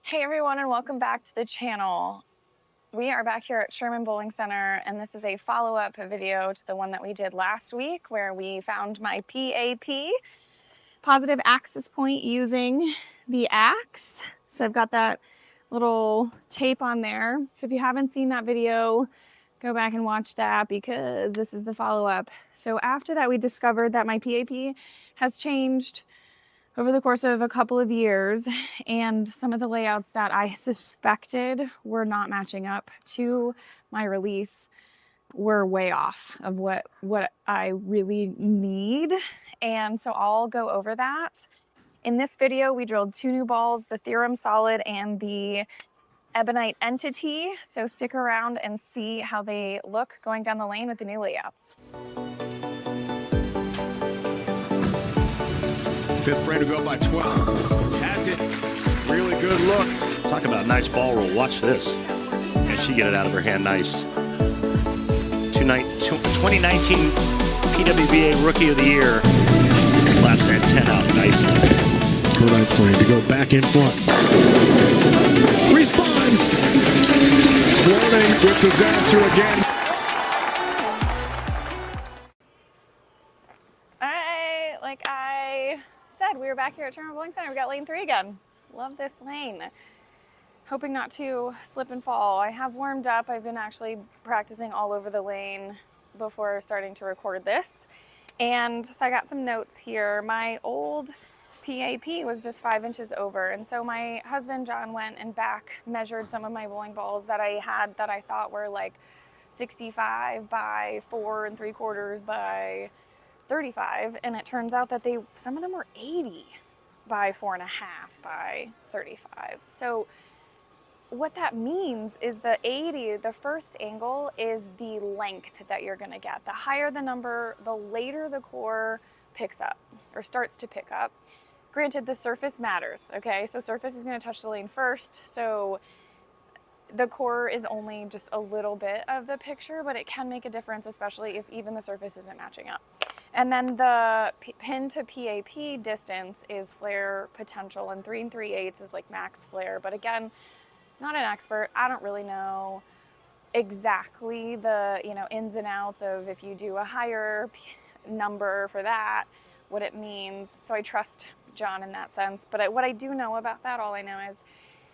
Hey everyone, and welcome back to the channel. We are back here at Sherman Bowling Center, and this is a follow-up video to the one that we did last week where we found my PAP, positive axis point, using the axe. So I've got that little tape on there. So if you haven't seen that video, go back and watch that because this is the follow-up. So after that, we discovered that my PAP has changed over the course of a couple of years, and some of the layouts that I suspected were not matching up to my release were way off of what I really need. And so I'll go over that. In this video, we drilled two new balls, the Theorem Solid and the Ebonite Entity. So stick around and see how they look going down the lane with the new layouts. Fifth frame to go by 12. Has it. Really good look. Talk about nice ball roll. Watch this. And she get it out of her hand nice. 2019 PWBA Rookie of the Year. Slaps that 10 out nicely. Her right frame to go back in front. Responds. Flirting with disaster again. Like I said, we were back here at Sherman Bowling Center. We got lane 3 again. Love this lane. Hoping not to slip and fall. I have warmed up. I've been actually practicing all over the lane before starting to record this. And so I got some notes here. My old PAP was just 5 inches over. And so my husband, John, went and back measured some of my bowling balls that I had that I thought were like 65 by 4 3/4 by 35, and it turns out that some of them were 80 by 4.5 by 35. So what that means is the 80, the first angle, is the length that you're going to get. The higher the number, the later the core picks up or starts to pick up. Granted, the surface matters, okay? So surface is going to touch the lane first, so the core is only just a little bit of the picture, but it can make a difference, especially if even the surface isn't matching up. And then the pin to PAP distance is flare potential, and 3 3/8 is like max flare. But again, not an expert. I don't really know exactly the ins and outs of if you do a higher number for that, what it means. So I trust John in that sense. But what I do know about that, all I know is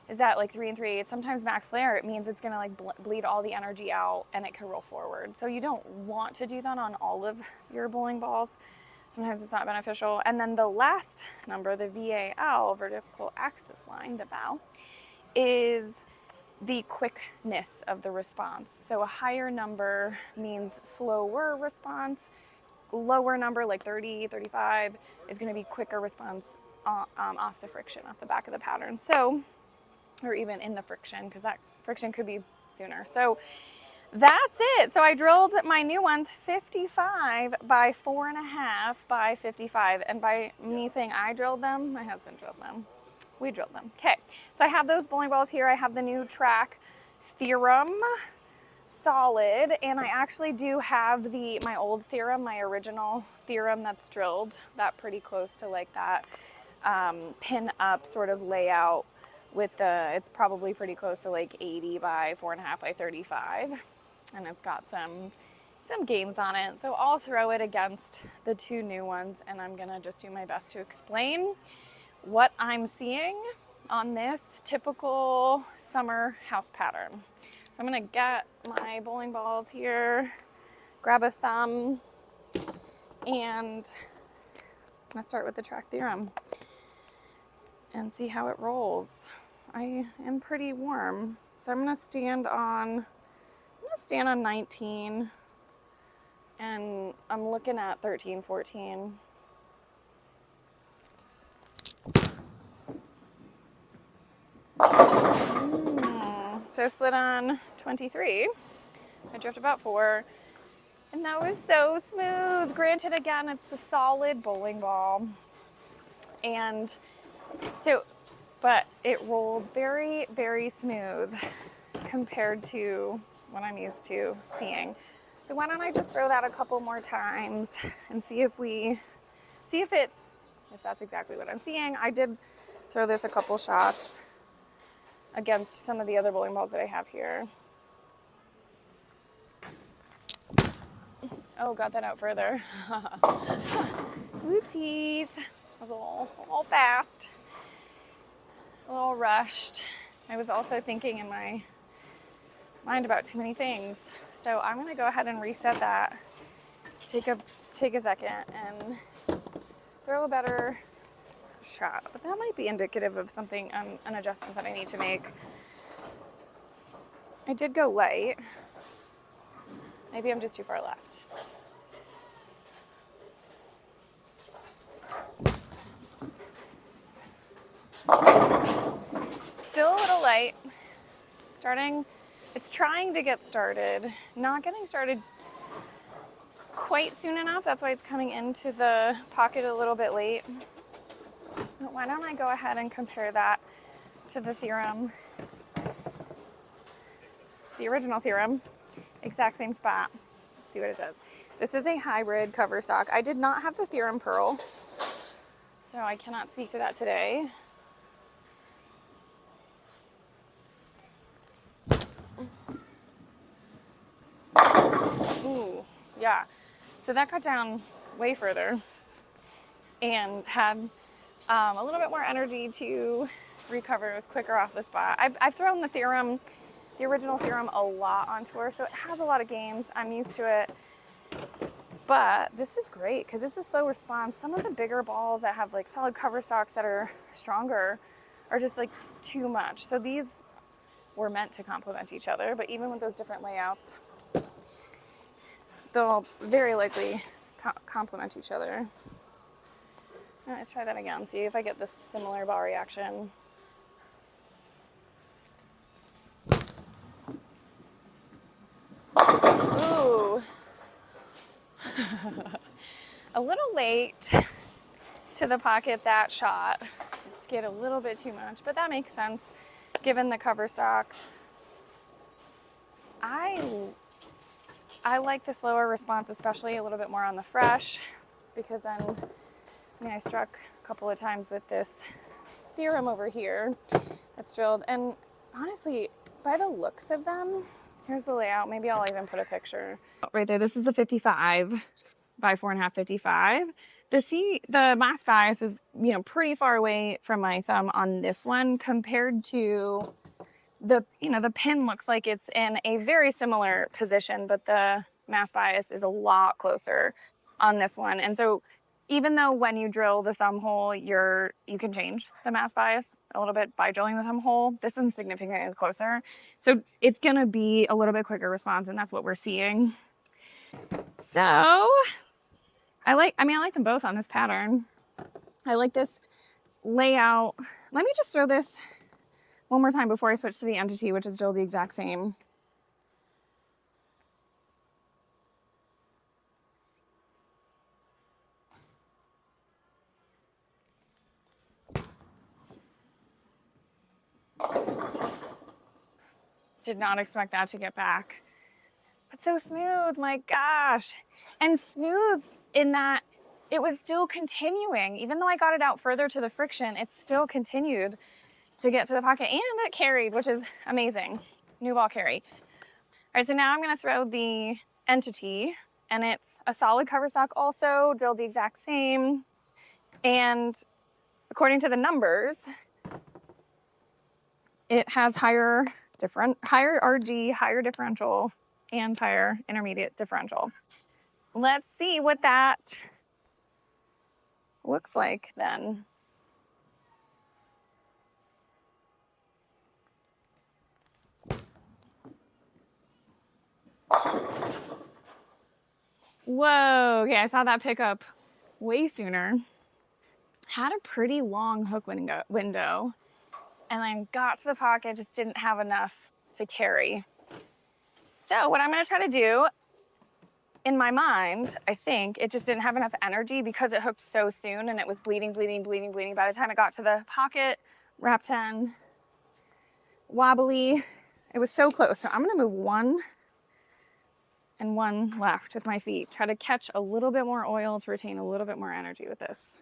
that like 3 3/8, sometimes max flare, it means it's gonna like bleed all the energy out and it can roll forward. So you don't want to do that on all of your bowling balls. Sometimes it's not beneficial. And then the last number, the VAL, vertical axis line, the VAL, is the quickness of the response. So a higher number means slower response. Lower number, like 30, 35, is gonna be quicker response off the friction, off the back of the pattern. So, or even in the friction, because that friction could be sooner. So that's it. So I drilled my new ones 55 by 4.5 by 55. And by me saying I drilled them, my husband drilled them. We drilled them. Okay, so I have those bowling balls here. I have the new Track Theorem Solid, and I actually do have my old Theorem, my original Theorem that's drilled, that pretty close to like that pin up sort of layout. With it's probably pretty close to like 80 by 4.5 by 35, and it's got some games on it. So I'll throw it against the two new ones, and I'm gonna just do my best to explain what I'm seeing on this typical summer house pattern. So I'm gonna get my bowling balls here, grab a thumb, and I'm gonna start with the Track Theorem and see how it rolls. I am pretty warm, so I'm gonna stand on 19, and I'm looking at 13, 14. So slid on 23. I drift about 4, and that was so smooth. Granted, again, it's the solid bowling ball, and so, but it rolled very, very smooth compared to what I'm used to seeing. So why don't I just throw that a couple more times and see if that's exactly what I'm seeing. I did throw this a couple shots against some of the other bowling balls that I have here. Oh, got that out further. Oopsies. I was a little fast, a little rushed. I was also thinking in my mind about too many things. So I'm gonna go ahead and reset that. Take a second and throw a better shot. But that might be indicative of something, an adjustment that I need to make. I did go light. Maybe I'm just too far left. Still a little light. It's trying to get started. Not getting started quite soon enough. That's why it's coming into the pocket a little bit late. But why don't I go ahead and compare that to the theorem, the original theorem, exact same spot. Let's see what it does. This is a hybrid cover stock. I did not have the theorem pearl, so I cannot speak to that today. Ooh, yeah. So that got down way further and had a little bit more energy to recover. It was quicker off the spot. I've thrown the theorem, the original theorem, a lot on tour, so it has a lot of games. I'm used to it. But this is great because this is slow response. Some of the bigger balls that have like solid cover stocks that are stronger are just like too much. So these were meant to complement each other, but even with those different layouts, they'll very likely complement each other. Let's try that again, see if I get this similar ball reaction. Ooh. A little late to the pocket that shot. It's get a little bit too much, but that makes sense given the cover stock. I like the slower response, especially a little bit more on the fresh, because then, I struck a couple of times with this theorem over here that's drilled. And honestly, by the looks of them, here's the layout. Maybe I'll even put a picture. Right there, this is the 55 by 4.5 55. The mass bias is, pretty far away from my thumb on this one compared to the pin looks like it's in a very similar position, but the mass bias is a lot closer on this one. And so even though when you drill the thumb hole, you can change the mass bias a little bit by drilling the thumb hole, this one's significantly closer. So it's gonna be a little bit quicker response, and that's what we're seeing. So I like them both on this pattern. I like this layout. Let me just throw this one more time before I switch to the entity, which is still the exact same. Did not expect that to get back. But so smooth, my gosh. And smooth in that it was still continuing. Even though I got it out further to the friction, it still continued to get to the pocket, and it carried, which is amazing. New ball carry. All right, so now I'm gonna throw the entity, and it's a solid cover stock also, drilled the exact same. And according to the numbers, it has higher RG, higher differential, and higher intermediate differential. Let's see what that looks like then. Whoa, okay, I saw that pick up way sooner. Had a pretty long hook window, and then got to the pocket, just didn't have enough to carry. So what I'm gonna try to do, in my mind, I think it just didn't have enough energy because it hooked so soon and it was bleeding. By the time it got to the pocket, wrap 10, wobbly, it was so close. So I'm gonna move one and one left with my feet. Try to catch a little bit more oil to retain a little bit more energy with this.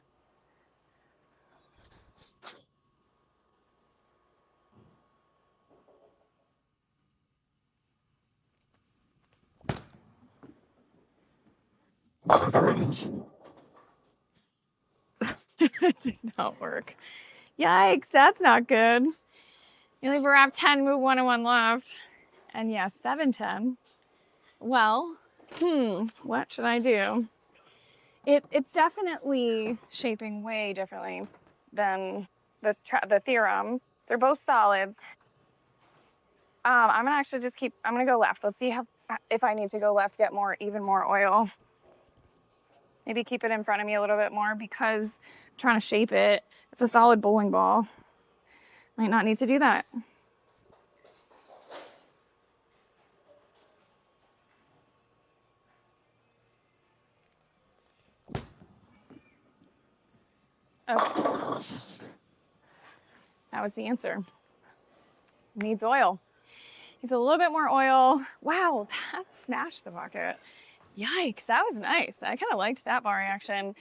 It did not work. Yikes, that's not good. You leave a wrap 10, move 1 and 1 left. And yeah, 7-10. Well, what should I do? It's definitely shaping way differently than the theorem. They're both solids. I'm gonna actually just I'm gonna go left. Let's see if I need to go left, get even more oil. Maybe keep it in front of me a little bit more because I'm trying to shape it. It's a solid bowling ball. Might not need to do that. Oh, that was the answer. Needs oil. Needs a little bit more oil. Wow, that smashed the bucket. Yikes, that was nice. I kind of liked that bar reaction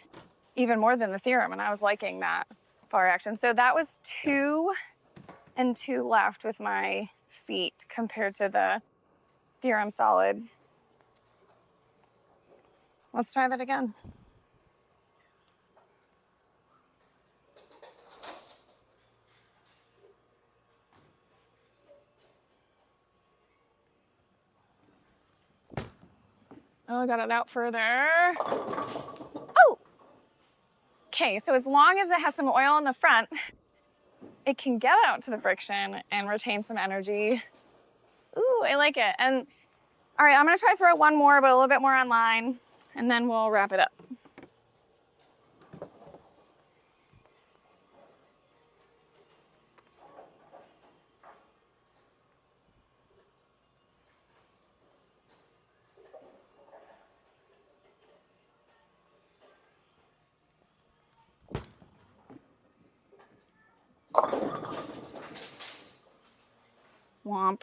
even more than the theorem, and I was liking that bar reaction. So that was 2 and 2 left with my feet compared to the Theorem Solid. Let's try that again. Oh, I got it out further. Oh! Okay, so as long as it has some oil in the front, it can get out to the friction and retain some energy. Ooh, I like it. And all right, I'm gonna try throw one more, but a little bit more on line, and then we'll wrap it up. Womp.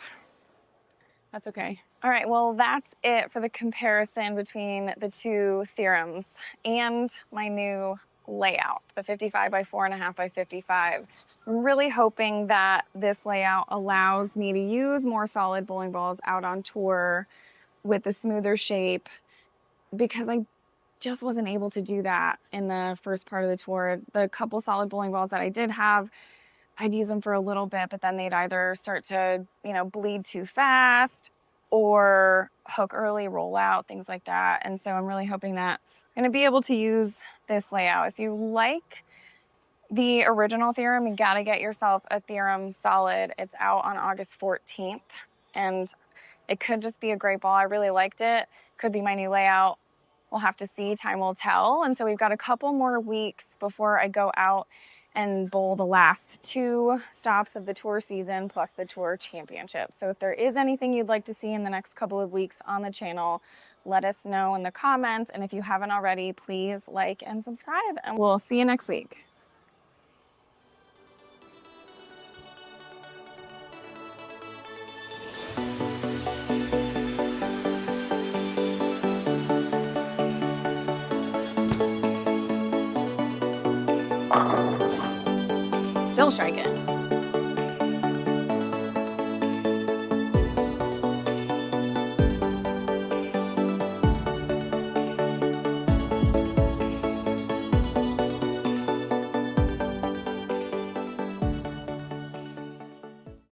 That's okay. All right, well, that's it for the comparison between the 2 theorems and my new layout, the 55 by 4.5 by 55. I'm really hoping that this layout allows me to use more solid bowling balls out on tour with a smoother shape, because I just wasn't able to do that in the first part of the tour. The couple solid bowling balls that I did have, I'd use them for a little bit, but then they'd either start to, bleed too fast or hook early, roll out, things like that. And so I'm really hoping that I'm gonna be able to use this layout. If you like the original theorem, you gotta get yourself a Theorem Solid. It's out on August 14th, and it could just be a great ball. I really liked it. Could be my new layout. We'll have to see, time will tell. And so we've got a couple more weeks before I go out and bowl the last 2 stops of the tour season plus the tour championship. So if there is anything you'd like to see in the next couple of weeks on the channel, let us know in the comments. And if you haven't already, please like and subscribe, and we'll see you next week. Still striking.